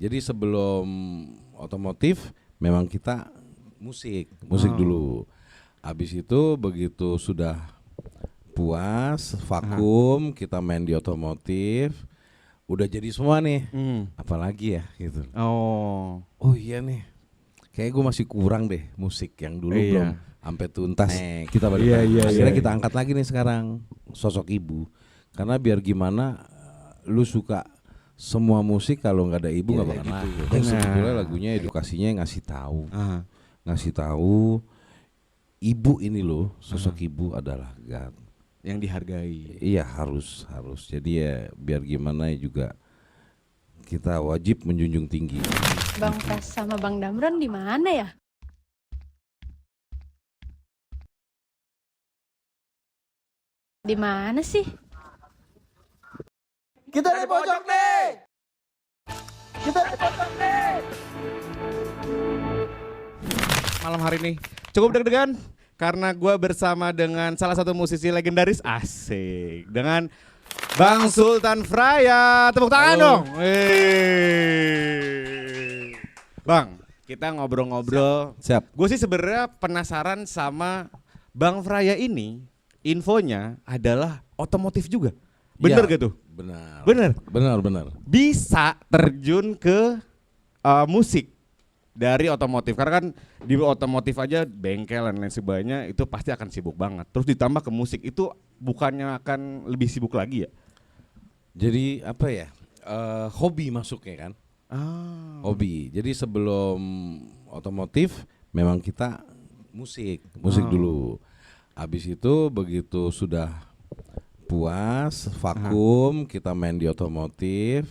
Jadi sebelum otomotif memang kita musik dulu. Habis itu begitu sudah puas, vakum, kita main di otomotif, udah jadi semua nih. Apalagi ya gitu. Oh iya nih, kayak gue masih kurang deh musik yang dulu belum sampai tuntas. Kita balik lagi. Akhirnya kita angkat lagi nih sekarang sosok ibu. Karena biar gimana, lu suka semua musik kalau nggak ada ibu nggak bakal lahir. Dan sebetulnya lagunya edukasinya ngasih tahu ibu ini loh, sosok ibu adalah God yang dihargai. Iya harus. Jadi ya biar gimana juga kita wajib menjunjung tinggi. Bang Pras sama Bang Damron di mana ya? Di mana sih? Kita di pojok nih. Malam hari ini cukup deg-degan karena gue bersama dengan salah satu musisi legendaris asik dengan Bang Sultan Fraya. Tepuk tangan dong. Bang, kita ngobrol-ngobrol. Siap. Gue sih sebenarnya penasaran sama Bang Fraya ini. Infonya adalah otomotif juga. Bener Ya, gak tuh? Benar. Bisa terjun ke musik dari otomotif, karena kan di otomotif aja bengkel dan lain sebagainya itu pasti akan sibuk banget. Terus ditambah ke musik itu bukannya akan lebih sibuk lagi ya? Jadi apa ya? Hobi masuknya kan? Hobi. Jadi sebelum otomotif memang kita musik dulu. Habis itu begitu sudah puas, vakum, kita main di otomotif,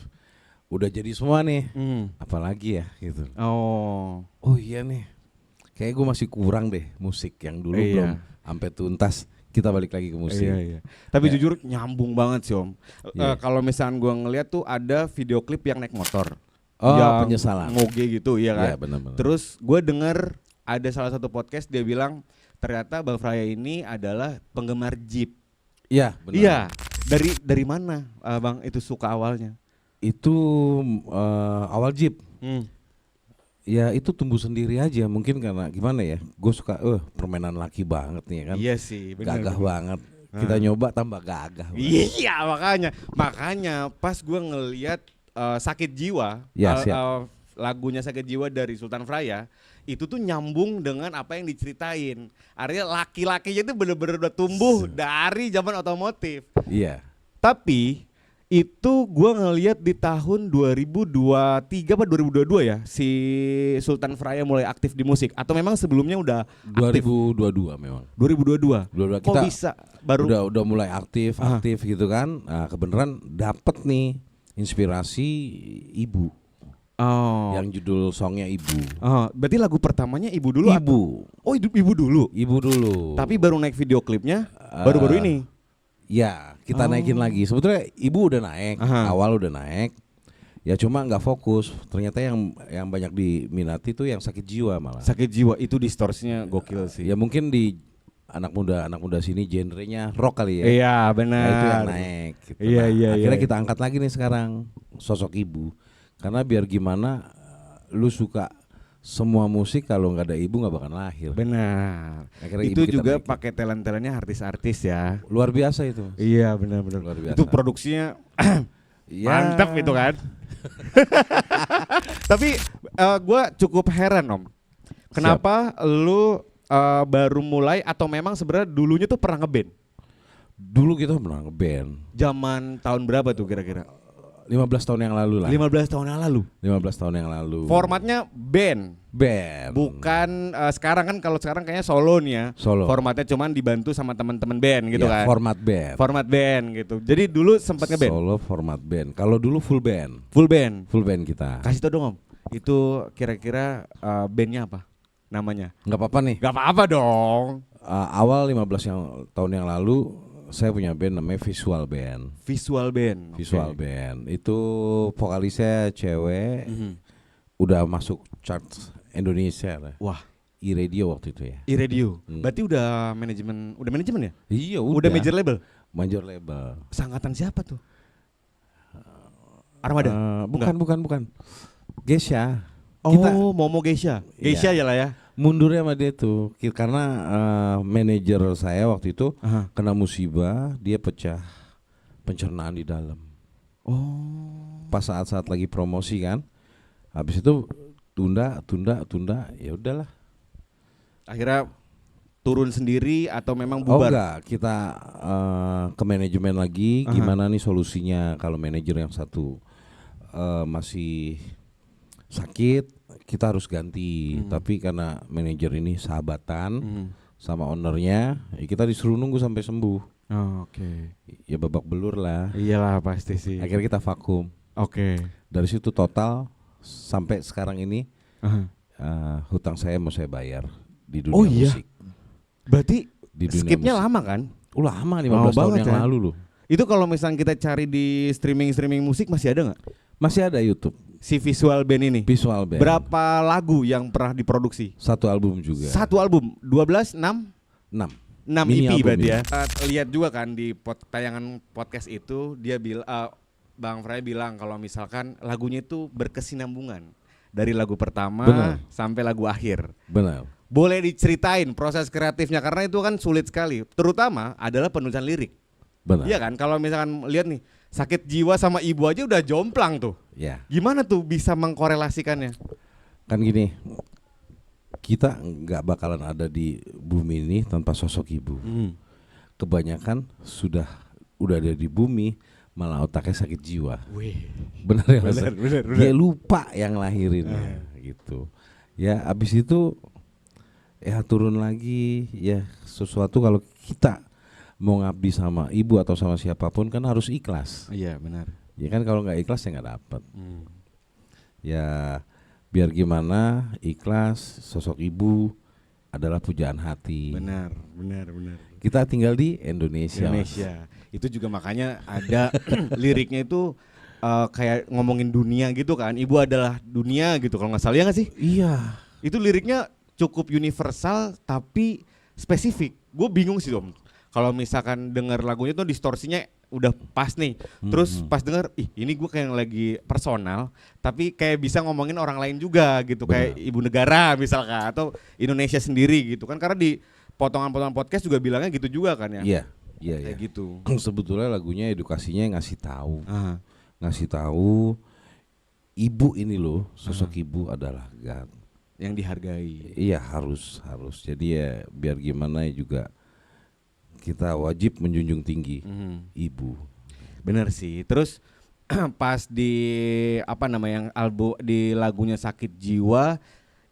udah jadi semua nih. Apalagi ya gitu. Oh iya nih, kayak gue masih kurang deh musik yang dulu belum sampai tuntas. Kita balik lagi ke musik. Tapi jujur nyambung banget sih Om. Kalau misalnya gue ngeliat tuh ada video klip yang naik motor. Yang Penyesalan. Ngoge gitu, iya kan? Iya, benar. Terus gue denger ada salah satu podcast dia bilang ternyata Bang Fraya ini adalah penggemar Jeep. Iya, benar. Iya, dari mana Bang itu suka awalnya? Itu awal Jeep. Ya itu tumbuh sendiri aja, mungkin karena gimana ya, gue suka permainan laki banget nih kan. Iya sih, benar. Gagah banget. Kita nyoba tambah gagah. Iya, makanya pas gue ngelihat Sakit Jiwa, lagunya Sakit Jiwa dari Sultan Fraya, itu tuh nyambung dengan apa yang diceritain. Artinya laki-lakinya itu bener-bener udah tumbuh dari zaman otomotif. Iya. Tapi itu gue ngelihat di tahun 2023 apa 2022 ya si Sultan Fraya mulai aktif di musik, atau memang sebelumnya udah aktif? 2022 memang. 2022. Kok Kita bisa baru udah mulai aktif gitu kan. Nah, kebenaran dapet nih inspirasi ibu. Yang judul songnya Ibu. Berarti lagu pertamanya Ibu dulu? Ibu. Ibu dulu. Ibu dulu. Tapi baru naik video klipnya baru-baru ini. Ya, kita naikin lagi. Sebetulnya Ibu udah naik, awal udah naik. Ya cuma nggak fokus. Ternyata yang banyak diminati tuh yang Sakit Jiwa malah. Sakit Jiwa itu distorsinya gokil sih. Ya mungkin di anak muda sini genrenya rock kali ya. Iya, benar. Nah, itu yang naik gitu. Iya. Akhirnya kita angkat lagi nih sekarang sosok ibu. Karena biar gimana, lu suka semua musik kalau nggak ada ibu nggak bakal lahir. Benar. Akhirnya itu ibu kita juga naikin. pakai talent-talentnya artis-artis ya. Luar biasa itu. Iya, benar. Luar biasa. Itu produksinya Ya. mantap itu kan. Tapi gue cukup heran Om. Kenapa lu baru mulai, atau memang sebenarnya dulunya tuh pernah ngeband? Dulu kita pernah ngeband. Zaman tahun berapa tuh kira-kira? 15 tahun yang lalu lah. 15 tahun yang lalu. 15 tahun yang lalu. Formatnya band. Bukan sekarang kan, kalau sekarang kayaknya solo nih ya. Solo. Formatnya cuman dibantu sama teman-teman band gitu Ya, kan. Format band gitu. Jadi dulu sempat ngeband. Solo format band. Kalau dulu full band. Full band Kita. Kasih tau dong Om. Itu kira-kira bandnya apa namanya? Nggak apa-apa nih. Gak apa-apa dong. Awal 15 tahun yang lalu saya punya band namanya Visual Band. Visual band. Visual Band. Itu vokalisnya cewek. Udah masuk chart Indonesia lah. Wah, iRadio waktu itu ya. iRadio. Berarti udah manajemen ya? Iya, Udah major label. Major label. Sangkatan siapa tuh? Armada? Bukan. Gesha. Momo Geisha. Geisha ya lah ya. Mundurnya sama dia tuh karena manajer saya waktu itu kena musibah, dia pecah pencernaan di dalam. Pas saat-saat lagi promosi kan, habis itu tunda, ya udahlah. Akhirnya turun sendiri atau memang bubar? Enggak, kita ke manajemen lagi, gimana nih solusinya kalau manajer yang satu masih sakit, kita harus ganti. Tapi karena manajer ini sahabatan sama ownernya, ya kita disuruh nunggu sampai sembuh. Oke. Ya babak belur lah. Iyalah pasti sih. Akhirnya kita vakum. Oke. Dari situ total sampai sekarang ini hutang saya mau saya bayar di dunia musik. Berarti Di dunia skipnya musik. lama kan? Lama 15 tahun yang lalu loh. Itu kalau misalnya kita cari di streaming musik masih ada nggak? Masih ada YouTube. Si visual band ini. Visual band. Berapa lagu yang pernah diproduksi? Satu album juga. Satu album, 12, 6? 6 EP berarti ya. Lihat juga kan di tayangan podcast itu dia Bang Fray bilang kalau misalkan lagunya itu berkesinambungan dari lagu pertama sampai lagu akhir. Benar. Boleh diceritain proses kreatifnya karena itu kan sulit sekali, terutama adalah penulisan lirik. Benar. Iya kan, kalau misalkan lihat nih sakit jiwa sama ibu aja udah jomplang tuh. Ya. Gimana tuh bisa mengkorelasikannya? Kan gini, kita nggak bakalan ada di bumi ini tanpa sosok ibu. Kebanyakan udah ada di bumi malah otaknya sakit jiwa. Benar ya Mas? Benar. Dia lupa yang lahirinnya gitu. Ya abis itu ya turun lagi ya, sesuatu kalau kita mau ngabdi sama ibu atau sama siapapun kan harus ikhlas. Iya benar. Ya kan kalau nggak ikhlas ya nggak dapat. Ya biar gimana ikhlas, sosok ibu adalah pujaan hati. Benar. Kita tinggal di Indonesia. Itu juga makanya ada liriknya itu kayak ngomongin dunia gitu kan. Ibu adalah dunia gitu kalau nggak salah, ya nggak sih? Iya. Itu liriknya cukup universal tapi spesifik. Gue bingung sih Om. Kalau misalkan dengar lagunya tuh distorsinya udah pas nih. Terus pas denger, ini gue kayak lagi personal, tapi kayak bisa ngomongin orang lain juga gitu. Kayak ibu negara misalkan atau Indonesia sendiri gitu kan. Karena di potongan-potongan podcast juga bilangnya gitu juga kan ya. Iya. Kayak gitu. Sebetulnya lagunya edukasinya ngasih tahu ibu ini loh, sosok ibu adalah God yang dihargai. Iya harus. Jadi ya biar gimana juga kita wajib menjunjung tinggi ibu. Bener sih. Terus pas di yang album di lagunya Sakit Jiwa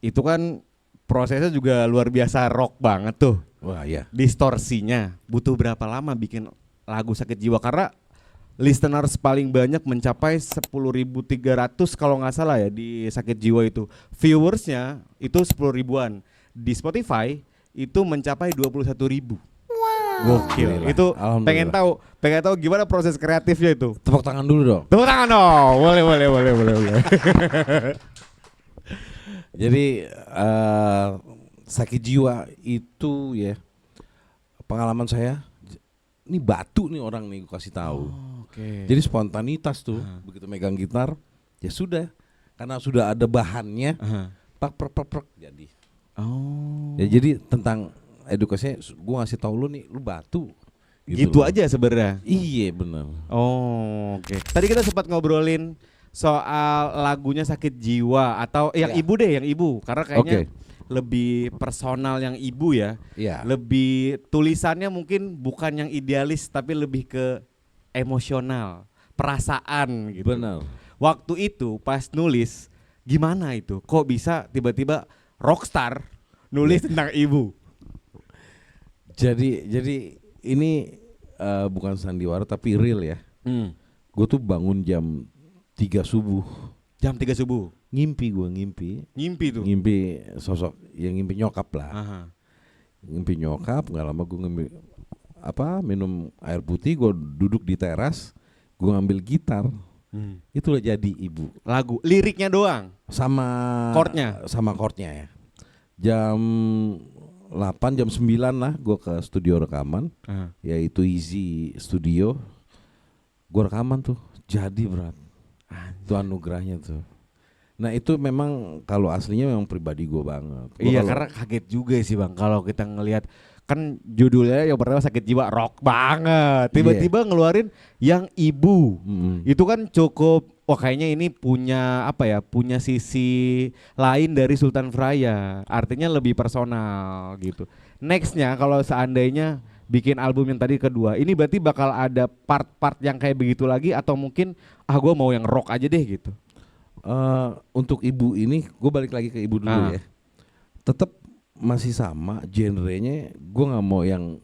itu kan prosesnya juga luar biasa rock banget tuh. Wah ya. Distorsinya butuh berapa lama bikin lagu Sakit Jiwa karena listeners paling banyak mencapai 10.300 kalau nggak salah ya di Sakit Jiwa itu. Viewersnya itu 10 ribuan. Di Spotify itu mencapai 21.000. Gokil. Itu pengen tahu gimana proses kreatifnya itu. Tepuk tangan dulu dong. Tepuk tangan dong. Boleh. Jadi Sakit Jiwa itu ya pengalaman saya. Ini batu nih orang nih gue kasih tahu. Jadi spontanitas tuh begitu megang gitar ya sudah karena sudah ada bahannya pak jadi. Ya jadi tentang edukasinya gue ngasih tahu lu nih lu batu. Gitu aja sebenarnya. Iya benar. Oke. Tadi kita sempat ngobrolin soal lagunya Sakit Jiwa atau yang ibu deh, yang ibu karena kayaknya lebih personal yang ibu ya. Lebih tulisannya mungkin bukan yang idealis tapi lebih ke emosional, perasaan gitu. Benar. Waktu itu pas nulis gimana itu? Kok bisa tiba-tiba rockstar nulis tentang ibu? Jadi ini bukan sandiwara tapi real ya. Gue tuh bangun jam 3 subuh. Jam 3 subuh? Ngimpi tuh. Ngimpi sosok yang ngimpi nyokap lah. Ngimpi nyokap, gak lama gue minum air putih, gue duduk di teras, gue ngambil gitar. Itulah jadi ibu. Lagu, liriknya doang? Sama chordnya ya. Jam 8, jam 9 lah gue ke studio rekaman, yaitu Easy Studio. Gue rekaman tuh, jadi berat. Itu anugerahnya tuh. Nah itu memang kalau aslinya memang pribadi gue banget. Iya, karena kaget juga sih Bang kalau kita ngelihat kan judulnya yang pertama sakit jiwa rock banget. Tiba-tiba ngeluarin yang ibu. Itu kan cukup wah kayaknya ini punya apa ya? Punya sisi lain dari Sultan Fraya. Artinya lebih personal gitu. Nextnya kalau seandainya bikin album yang tadi kedua, ini berarti bakal ada part-part yang kayak begitu lagi atau mungkin gue mau yang rock aja deh gitu. Untuk ibu ini gue balik lagi ke ibu dulu ya. Tetap masih sama genrenya, gue nggak mau yang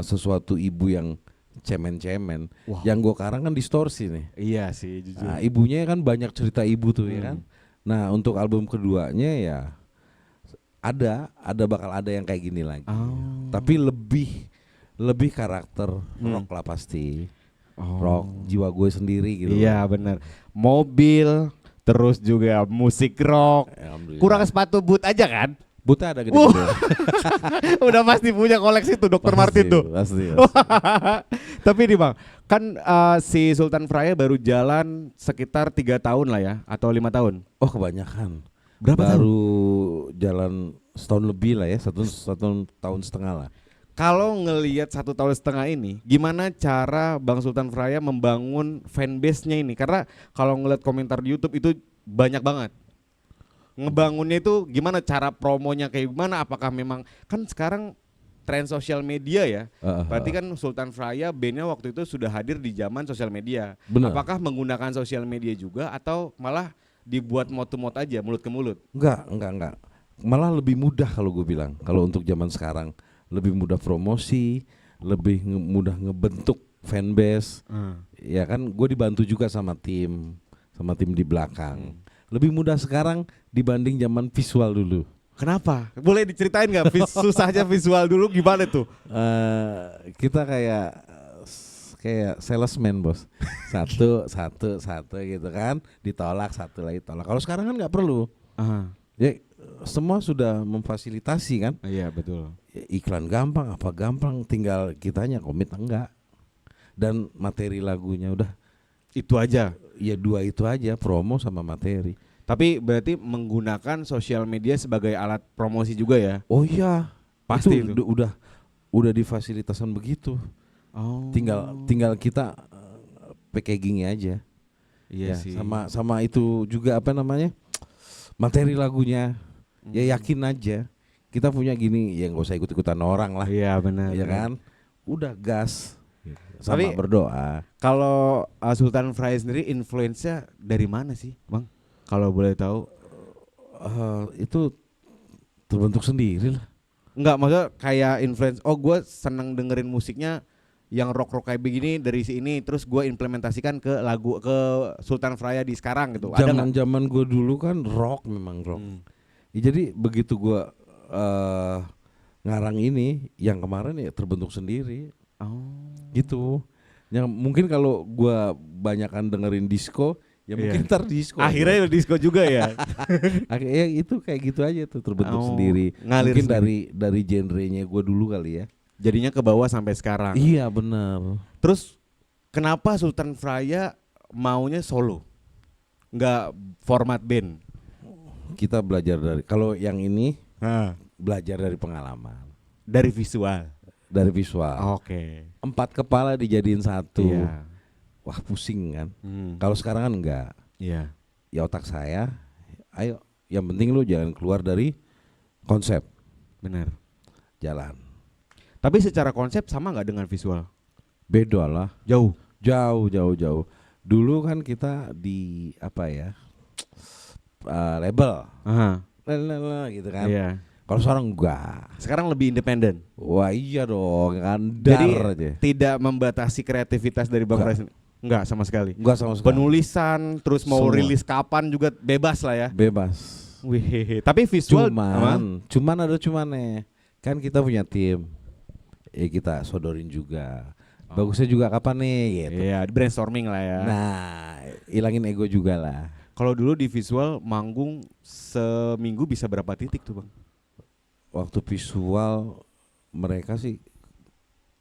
sesuatu ibu yang cemen-cemen. Wow. Yang gue karang kan distorsi nih. Iya sih jujur. Nah, ibunya kan banyak cerita ibu tuh ya kan. Nah untuk album keduanya ya bakal ada yang kayak gini lagi. Tapi lebih karakter rock lah pasti. Rock jiwa gue sendiri gitu. Iya benar. Mobil terus juga musik rock. Kurang sepatu boot aja kan? Bootnya ada gede-gede. Udah pasti punya koleksi tuh Dr. Martin tuh. Pasti. Tapi nih Bang, kan si Sultan Fraya baru jalan sekitar 3 tahun lah ya, atau 5 tahun? Oh kebanyakan. Berapa baru tahun? Jalan setahun lebih lah ya, satu tahun setengah lah. Kalau ngelihat 1 tahun setengah ini, gimana cara Bang Sultan Fraya membangun fanbase-nya ini? Karena kalau ngelihat komentar di YouTube itu banyak banget. Ngebangunnya itu gimana, cara promonya kayak gimana? Apakah memang kan sekarang tren sosial media ya? Berarti kan Sultan Fraya bandnya waktu itu sudah hadir di zaman sosial media. Bener. Apakah menggunakan sosial media juga atau malah dibuat mot-mot aja, mulut ke mulut? Enggak. Malah lebih mudah kalau gue bilang. Kalau untuk zaman sekarang lebih mudah promosi, lebih mudah ngebentuk fanbase. Ya kan gue dibantu juga sama tim di belakang. Lebih mudah sekarang dibanding zaman visual dulu. Kenapa? Boleh diceritain nggak susahnya visual dulu gimana tuh? Kita kayak salesman bos, satu gitu kan, ditolak satu lagi tolak. Kalau sekarang kan nggak perlu. Ya semua sudah memfasilitasi kan. Iya betul. Iklan gampang, apa gampang, tinggal kitanya komit enggak. Dan materi lagunya udah itu aja. Ya 2 itu aja, promo sama materi. Tapi berarti menggunakan sosial media sebagai alat promosi juga ya? Oh iya, pasti itu. Udah difasilitasan begitu. Tinggal kita packaging aja. Iya ya, sih. Sama itu juga apa namanya? Materi lagunya. Ya yakin aja. Kita punya gini, ya nggak usah ikut-ikutan orang lah. Iya benar. Ya kan? Udah gas. Sama tapi, berdoa. Kalau Sultan Fraya sendiri influence-nya dari mana sih, Bang? Kalau boleh tahu? Itu terbentuk sendiri lah. Enggak, maksudnya kayak influence. Oh, gue seneng dengerin musiknya yang rock kayak begini dari sini, terus gue implementasikan ke lagu ke Sultan Fraya di sekarang gitu. Zaman gue dulu kan rock memang rock. Ya, jadi begitu gue ngarang ini, yang kemarin ya terbentuk sendiri. Gitu. Yang mungkin kalau gua banyakan dengerin disco, ya mungkin ntar disco. Akhirnya disco juga ya. Akhirnya itu kayak gitu aja tuh terbentuk sendiri. Ngalir mungkin sendiri. dari genrenya gua dulu kali ya. Jadinya ke bawah sampai sekarang. Iya benar. Terus kenapa Sultan Fraya maunya solo? Enggak format band? Kita belajar dari, kalau yang ini belajar dari pengalaman. Dari visual. Oke. 4 kepala dijadiin 1. Iya. Wah pusing kan. Kalau sekarang kan enggak. Iya. Ya otak saya, ayo yang penting lu jangan keluar dari konsep. Benar. Jalan. Tapi secara konsep sama nggak dengan visual? Beda lah. Jauh. Dulu kan kita di apa ya? Label. Gitu kan. Iya. Kalau sekarang enggak. Sekarang lebih independen. Wah iya dong, kan. Jadi aja. Tidak membatasi kreativitas dari Bang Fraya. Enggak sama sekali. Penulisan, terus mau semua. Rilis kapan juga bebas lah ya. Bebas. Wih, tapi visual cuman ada cumannya. Kan kita punya tim. Kita sodorin juga. Bagusnya juga kapan nih gitu. Iya, brainstorming lah ya. Nah, ilangin ego juga lah. Kalau dulu di visual manggung seminggu bisa berapa titik tuh, Bang? Waktu visual mereka sih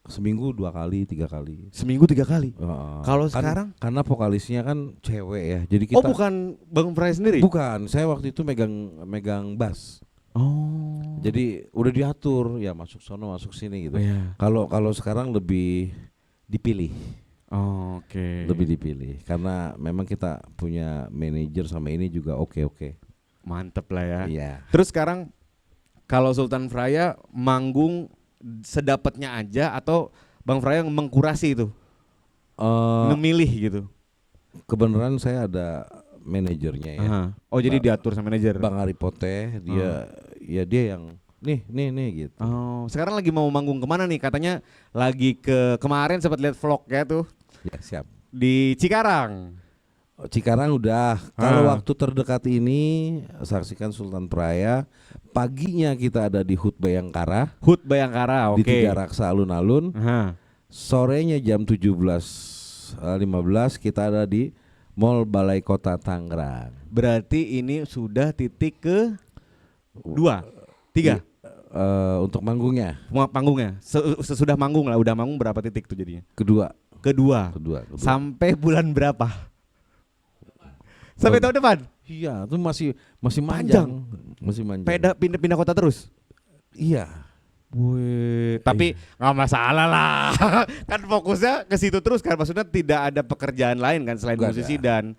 seminggu 2 kali 3 kali. Seminggu 3 kali. Kalau Kan, sekarang? karena vokalisnya kan cewek ya, jadi Oh kita bukan Bang Fry sendiri? bukan. Saya waktu itu megang bass. Oh. Jadi udah diatur ya, masuk sono masuk sini gitu. Iya. Kalau sekarang lebih dipilih. Oh, oke. Lebih dipilih karena memang kita punya manajer sama ini juga oke. Mantep lah ya. Iya. Terus sekarang kalau Sultan Fraya manggung sedapatnya aja atau Bang Fraya mengkurasi itu? Memilih gitu. Kebenaran saya ada manajernya ya. Oh jadi diatur sama manajer. Bang Ari Poteh, dia yang nih gitu. Oh, sekarang lagi mau manggung kemana nih? Katanya lagi kemarin sempat lihat vlog ya tuh. Ya siap. Di Cikarang. Cikarang udah. Kalau waktu terdekat ini saksikan Sultan Praya. Paginya kita ada di HUT Bayangkara. HUT Bayangkara, oke. Di Tiga Raksa alun-alun. Sorenya jam 17.15 kita ada di Mall Balai Kota Tangerang. Berarti ini sudah titik ke 2, 3 untuk manggungnya. Panggungnya. Sesudah manggung lah, udah manggung berapa titik tuh jadinya? Kedua. Sampai bulan berapa? Sampai tahun depan? Iya, itu masih panjang. Masih manjang. Pindah kota terus? Iya. Wih, tapi nggak masalah lah. Kan fokusnya ke situ terus kan, maksudnya tidak ada pekerjaan lain kan selain musisi dan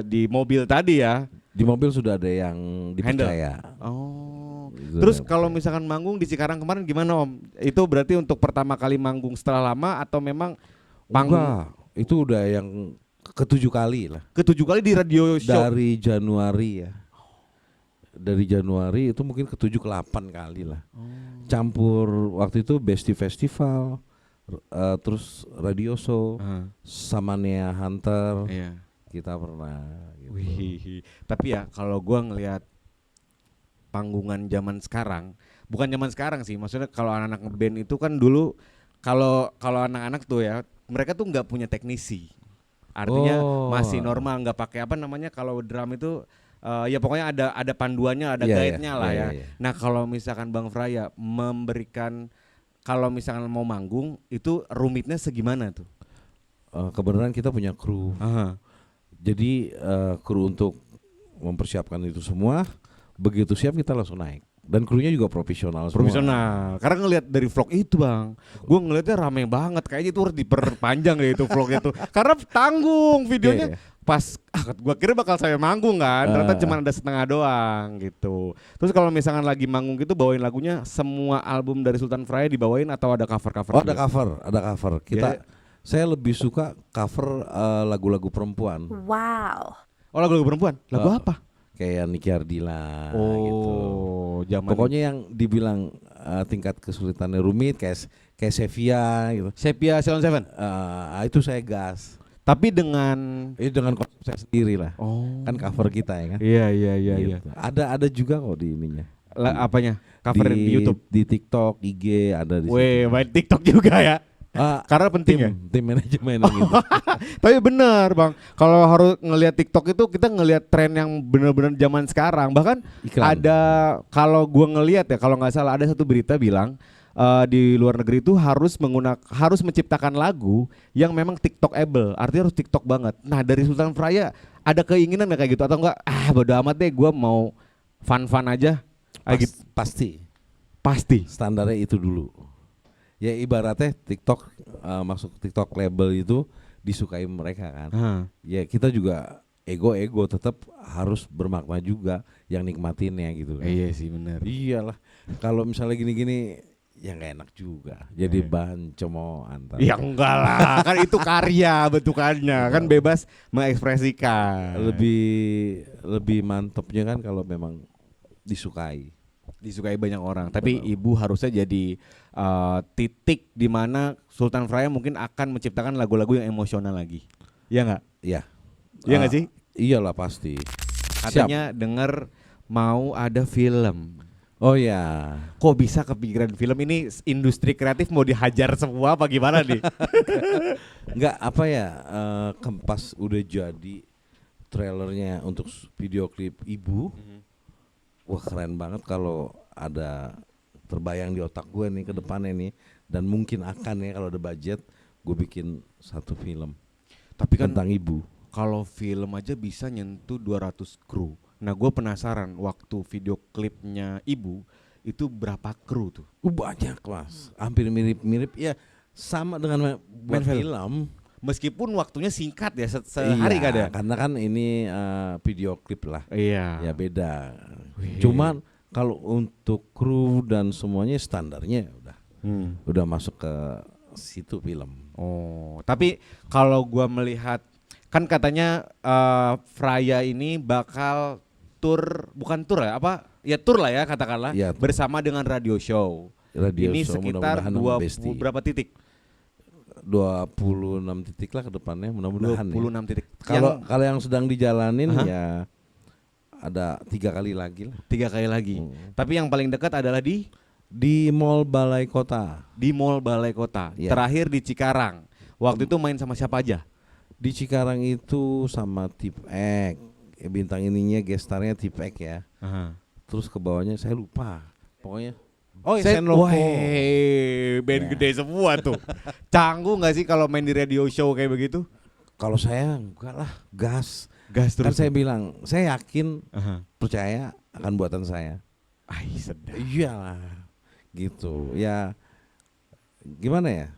di mobil tadi ya. Di mobil sudah ada yang dipercaya. Oh. Terus kalau misalkan manggung di Cikarang kemarin gimana Om? Itu berarti untuk pertama kali manggung setelah lama atau memang panggung? Enggak, itu udah yang ke-7 kali lah. Ke-7 kali di radio show? Dari Januari ya. Dari Januari itu mungkin ke-7 ke-8 kali lah. Campur waktu itu Besti Festival, terus radio show, Samania Hunter. Iya. Kita pernah gitu. Wih, tapi ya kalau gua ngelihat panggungan zaman sekarang, bukan zaman sekarang sih, maksudnya kalau anak-anak ngeband itu kan dulu kalau anak-anak tuh ya, mereka tuh nggak punya teknisi. Artinya masih normal, nggak pakai apa namanya kalau drum itu ya pokoknya ada panduannya, ada guide-nya lah ya. Nah, kalau misalkan Bang Fraya memberikan kalau misalkan mau manggung itu rumitnya segimana tuh? Kebenaran kita punya kru. Jadi kru untuk mempersiapkan itu semua, begitu siap kita langsung naik. Dan krunya juga profesional semua. Karena ngelihat dari vlog itu Bang, gue ngelihatnya rame banget. Kayaknya itu harus diperpanjang ya itu vlognya tuh. Karena tanggung videonya. Pas gue kira bakal saya manggung kan, ternyata cuma ada setengah doang gitu. Terus kalau misalkan lagi manggung gitu bawain lagunya semua album dari Sultan Fraya dibawain atau ada cover-cover? Oh, ada cover. Saya lebih suka cover lagu-lagu perempuan. Wow. Oh, lagu-lagu perempuan? Lagu apa? Kayak Niki Ardila gitu. Pokoknya yang dibilang tingkat kesulitannya rumit kayak Sevia gitu. Sepia Salon Seven. Itu saya gas. Tapi dengan konsep saya sendiri lah. Kan cover kita ya kan. Iya. Gitu. Ada juga kok di ininya. Apanya? Cover di YouTube, di TikTok, IG ada di situ. Weh, main TikTok juga ya. Karena penting ya tim manajemen gitu. Tapi benar Bang, kalau harus ngelihat TikTok itu kita ngelihat tren yang benar-benar zaman sekarang. Bahkan iklan. Ada kalau gua ngelihat ya, kalau nggak salah ada satu berita bilang di luar negeri itu harus menciptakan lagu yang memang TikTokable, artinya harus TikTok banget. Nah dari Sultan Fraya ada keinginan nggak kayak gitu atau enggak? Bodo amat deh, gua mau fun aja. Pasti. Standarnya itu dulu. Ya ibaratnya TikTok masuk TikTok label itu disukai mereka kan. Ya kita juga ego tetap harus bermakna juga yang nikmatinnya gitu kan. Iya sih benar. Iyalah. Kalau misalnya gini-gini ya nggak enak juga. Jadi bahan cemoohan. Ya enggak lah, kan itu karya bentukannya, kan bebas mengekspresikan. Lebih mantepnya kan kalau memang disukai banyak orang. Tapi ibu harusnya jadi titik di mana Sultan Fraya mungkin akan menciptakan lagu-lagu yang emosional lagi. Iya nggak? Iya. Iya nggak sih? Iyalah pasti. Katanya dengar mau ada film. Oh ya. Kok bisa kepikiran film ini? Industri kreatif mau dihajar semua apa gimana nih? Enggak apa ya, pas udah jadi trailernya untuk video klip Ibu. Wah keren banget kalau ada terbayang di otak gue nih ke depannya nih, dan mungkin akan ya kalau ada budget gue bikin satu film. Tapi kan tentang ibu. Kalau film aja bisa nyentuh 200 kru. Nah gue penasaran waktu video klipnya Ibu itu berapa kru tuh? Banyak Mas, hampir mirip-mirip ya, sama dengan buat film. Meskipun waktunya singkat ya, sehari iya, kan ya? Karena kan ini video klip lah. Iya. Ya beda. Wih. Cuman kalau untuk kru dan semuanya standarnya udah masuk ke situ film. Oh, tapi kalau gua melihat kan katanya Fraya ini bakal bukan tur ya, apa? Ya tur lah ya katakanlah, ya, bersama dengan radio show. Ini show, sekitar 20 berapa titik? 26 titik lah ke depannya, mudah-mudahan 26 titik. Kalau yang sedang dijalanin ya ada 3 kali lagi lah. 3 kali lagi. Tapi yang paling dekat adalah di Mall Balai Kota. Di Mall Balai Kota. Ya. Terakhir di Cikarang. Waktu itu main sama siapa aja? Di Cikarang itu sama Tipek. Bintang ininya gestarnya Tipek ya. Terus ke bawahnya saya lupa. Pokoknya Wah, band gede semua tuh. Canggung gak sih kalau main di radio show kayak begitu? Kalau saya enggak lah, gas terus. Kan saya bilang, saya yakin, percaya akan buatan saya. Sedap. Iyalah, gitu. Ya, gimana ya?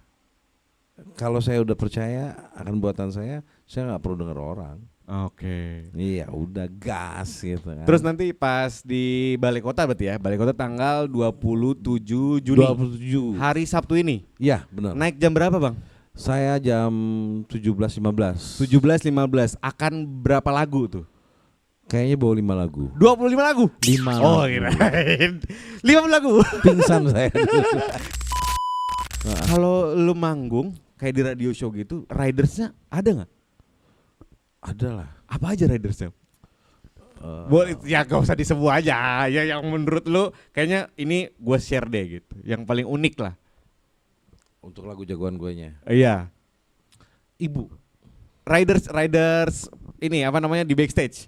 Kalau saya udah percaya akan buatan saya nggak perlu dengar orang. Oke. Iya, udah gas gitu kan. Terus nanti pas di Balai Kota berarti ya, Balai Kota tanggal 27 Juni. 27. Hari Sabtu ini. Iya, benar. Naik jam berapa, Bang? Saya jam 17.15. 17.15. Akan berapa lagu tuh? Kayaknya bawa 5 lagu. 25 lagu? 5 lagu. Oh, kirain 50 lagu. Pingsan saya. Kalau lu manggung kayak di radio show gitu, ridersnya ada nggak? Ada lah. Apa aja ridersnya? Boleh ya, gak usah disebut aja. Ya yang menurut lu kayaknya ini gue share deh gitu. Yang paling unik lah. Untuk lagu jagoan guenya. Iya. Ibu. Riders ini apa namanya di backstage.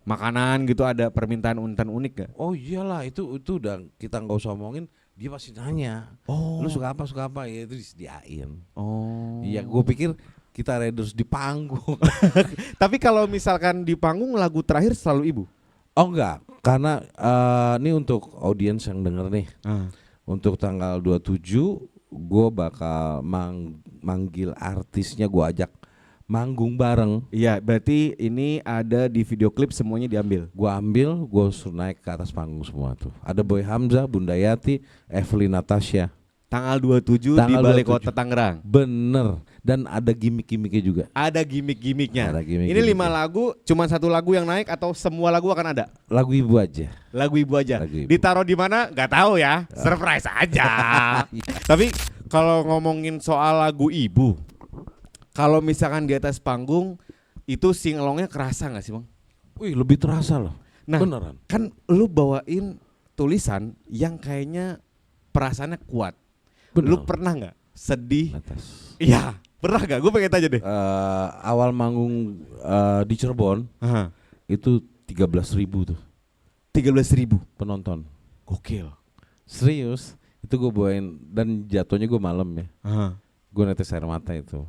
Makanan gitu, ada permintaan unik gak? Oh iyalah, itu udah kita nggak usah omongin, dia pasti nanya. Oh. Lu suka apa ya, itu disediain. Oh. Iya, gue pikir kita riders di panggung. Tapi kalau misalkan di panggung lagu terakhir selalu Ibu? Oh enggak, karena ini untuk audiens yang denger nih. Untuk tanggal 27 gue bakal manggil artisnya, gue ajak manggung bareng. Iya, berarti ini ada di video klip semuanya diambil. Gue ambil, gue suruh naik ke atas panggung semua tuh. Ada Boy Hamzah, Bunda Yati, Evelyn Natasha. Tanggal 27 di Balai Kota Tangerang. Bener. Dan ada gimmick-gimmicknya juga. Ada gimmick-gimmicknya. Ini 5 lagu, cuma 1 lagu yang naik atau semua lagu akan ada? Lagu Ibu aja. Lagu Ibu aja. Lagu Ibu. Ditaruh di mana? Gak tahu ya. Surprise aja. Tapi kalau ngomongin soal lagu Ibu, kalau misalkan di atas panggung itu singelongnya kerasa nggak sih, Bang? Wih, lebih terasa loh. Nah, beneran. Kan lu bawain tulisan yang kayaknya perasaannya kuat. Bener. Lu pernah nggak sedih? Atas. Iya, pernah nggak? Gue pengen tanya deh. Awal manggung di Cirebon itu 13.000 tuh. 13.000 penonton. Gokil. Serius. Itu gue bawain dan jatuhnya gue malam ya. Gue netes air mata itu.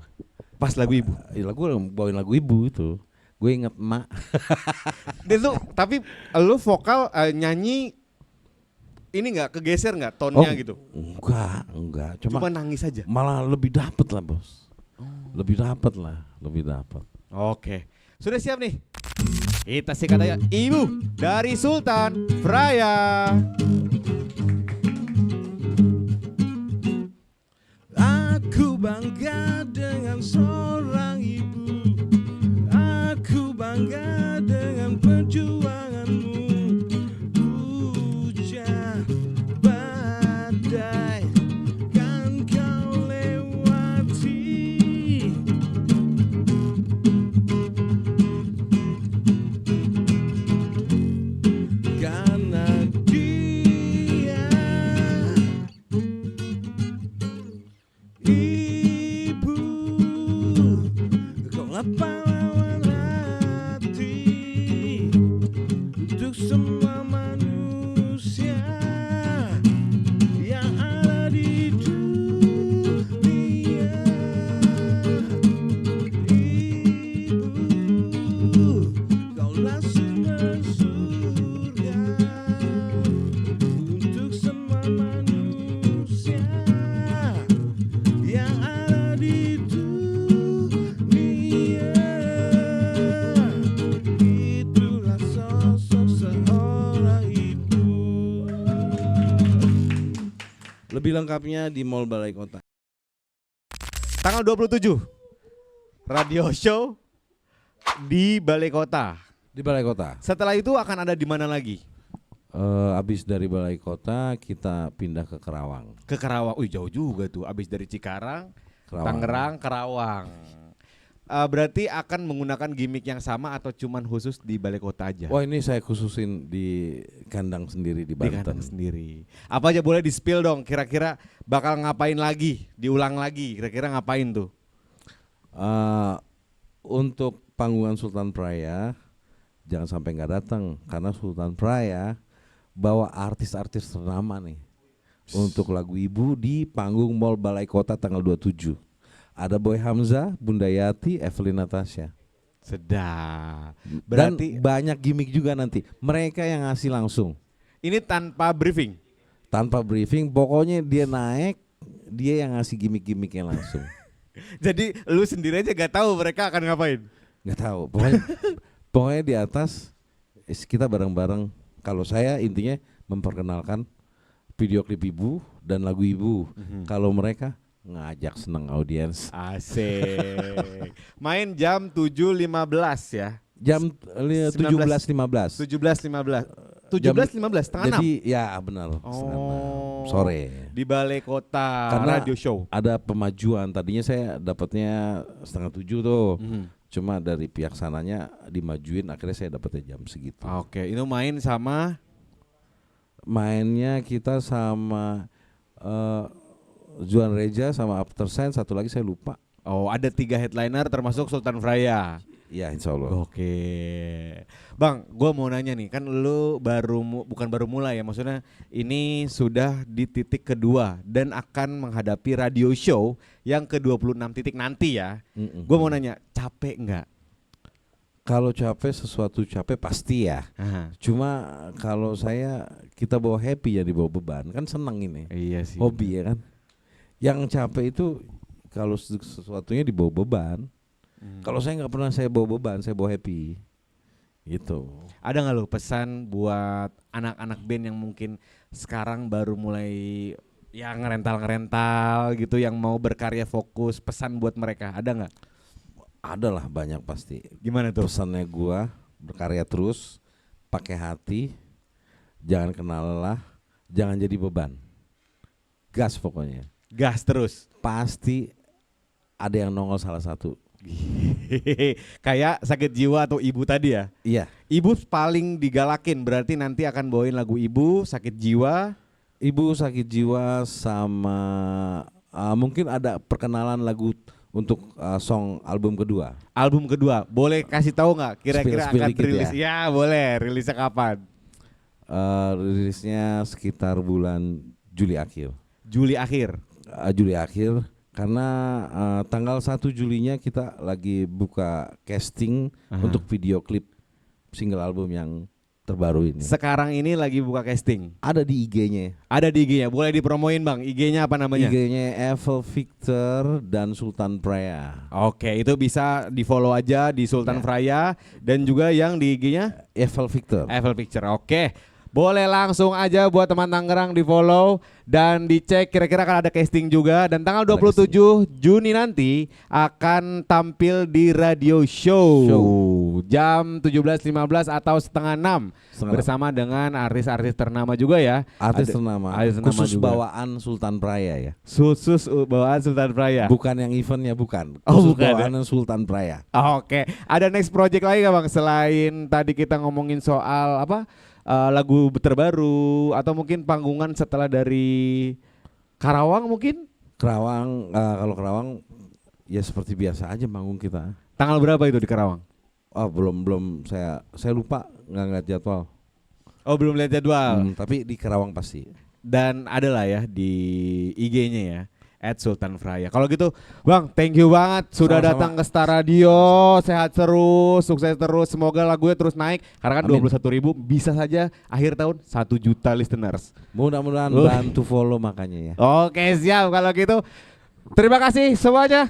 Pas lagu Ibu? Gue bawain lagu Ibu itu. Gue inget emak. Itu tapi lu vokal nyanyi ini nggak kegeser nggak tonnya gitu? Enggak. Cuma nangis aja. Malah lebih dapet lah bos. Lebih dapet. Oke. Sudah siap nih? Kita sikat aja Ibu dari Sultan Fraya. Aku bangga dengan seorang ibu. Aku bangga dengan perjuanganmu. Hujan badai kan kau lewati. Karena dia Ibu, kaulah pahlawan hati untuk semua manusia. Lebih lengkapnya di Mall Balai Kota. Tanggal 27 radio show di Balai Kota. Di Balai Kota. Setelah itu akan ada di mana lagi? Abis dari Balai Kota kita pindah ke Kerawang. Ke Kerawang. Jauh juga tuh. Abis dari Cikarang, Kerawang. Tangerang, Kerawang. Berarti akan menggunakan gimmick yang sama atau cuman khusus di Balai Kota aja? Wah, ini saya khususin di kandang sendiri di Banten. Di kandang sendiri. Apa aja boleh di spill dong, kira-kira bakal ngapain lagi, diulang lagi, kira-kira ngapain tuh? Untuk panggungan Sultan Praia jangan sampai nggak datang karena Sultan Praia bawa artis-artis ternama nih untuk lagu Ibu di panggung Mall Balai Kota tanggal 27. Ada Boy Hamzah, Bunda Yati, Evelyn Natasha. Sedap. Berarti dan banyak gimmick juga nanti. Mereka yang ngasih langsung. Ini tanpa briefing? Tanpa briefing, pokoknya dia naik, dia yang ngasih gimmick-gimmicknya langsung. Jadi lu sendiri aja gak tahu mereka akan ngapain? Gak tahu. Pokoknya di atas kita bareng-bareng. Kalau saya intinya memperkenalkan video klip Ibu dan lagu Ibu. Kalau mereka ngajak seneng audiens. Asik. Main jam 7.15 ya. Jam 17.15. 17.15 setengah 6. Jadi ya benar. Sore. Di Balai Kota. Karena radio show. Ada pemajuan. Tadinya saya dapatnya 6:30 tuh. Cuma dari pihak sananya dimajuin, akhirnya saya dapatnya jam segitu. Oke, itu main sama? Mainnya kita sama Juan Reja sama After Sense, satu lagi saya lupa. Oh, ada 3 headliner termasuk Sultan Fraya. Iya, insya Allah. Oke, Bang, gue mau nanya nih, kan lu bukan baru mulai ya, maksudnya ini sudah di titik kedua dan akan menghadapi radio show yang ke-26 titik nanti ya. Gue mau nanya, capek nggak? Kalau capek, sesuatu capek pasti ya. Cuma kalau kita bawa happy ya, dibawa beban, kan senang ini. Iya sih. Hobi ya kan. Yang capek itu kalau sesuatunya dibawa beban. Kalau saya nggak pernah saya bawa beban, saya bawa happy. Gitu. Ada nggak lo pesan buat anak-anak band yang mungkin sekarang baru mulai ya ngerental gitu, yang mau berkarya fokus, pesan buat mereka ada nggak? Ada lah, banyak pasti. Gimana tuh? Pesannya gua berkarya terus, pakai hati, jangan kenal lelah, jangan jadi beban. Gas pokoknya. Gas terus. Pasti ada yang nongol salah satu. Kayak Sakit Jiwa atau Ibu tadi ya? Iya. Ibu paling digalakin, berarti nanti akan bawain lagu Ibu, Sakit Jiwa. Ibu, Sakit Jiwa, sama mungkin ada perkenalan lagu untuk song album kedua. Album kedua, boleh kasih tahu nggak kira-kira Spill akan rilis? Ya boleh, rilisnya kapan? Rilisnya sekitar bulan Juli akhir. Juli akhir. Juli akhir. Karena tanggal 1 Julinya kita lagi buka casting untuk video klip single album yang terbaru ini. Sekarang ini lagi buka casting. Ada di IG-nya. Ada di IG-nya. Boleh dipromoin Bang. IG-nya apa namanya? IG-nya Evel Victor dan Sultan Praia. Oke, itu bisa di-follow aja di Sultan Fraya, dan juga yang di IG-nya Evel Victor. Evel Picture. Oke. Boleh langsung aja buat teman Tangerang di-follow dan dicek, kira-kira akan ada casting juga. Dan tanggal 27 Juni nanti akan tampil di radio show. Jam 17.15 atau setengah 6 bersama dengan artis-artis ternama juga ya. Artis ternama. Khusus juga. Bawaan Sultan Praia ya. Khusus bawaan Sultan Praia. Bukan yang eventnya, bukan. Khusus bukan bawaan Sultan Praia. Oke. Ada next project lagi gak Bang, selain tadi kita ngomongin soal apa? Lagu terbaru atau mungkin panggungan setelah dari Karawang mungkin? Karawang, kalau Karawang ya seperti biasa aja manggung kita. Tanggal berapa itu di Karawang? Oh belum saya lupa, nggak ngeliat jadwal. Oh belum lihat jadwal. Tapi di Karawang pasti. Dan ada lah ya di IG-nya ya, @sultanfraya. Kalau gitu Bang, thank you banget sudah datang ke Star Radio. Sehat terus, sukses terus, semoga lagunya terus naik. Karena kan 21.000, bisa saja akhir tahun 1 juta listeners. Mudah-mudahan bantu follow makanya ya. Oke siap kalau gitu. Terima kasih semuanya.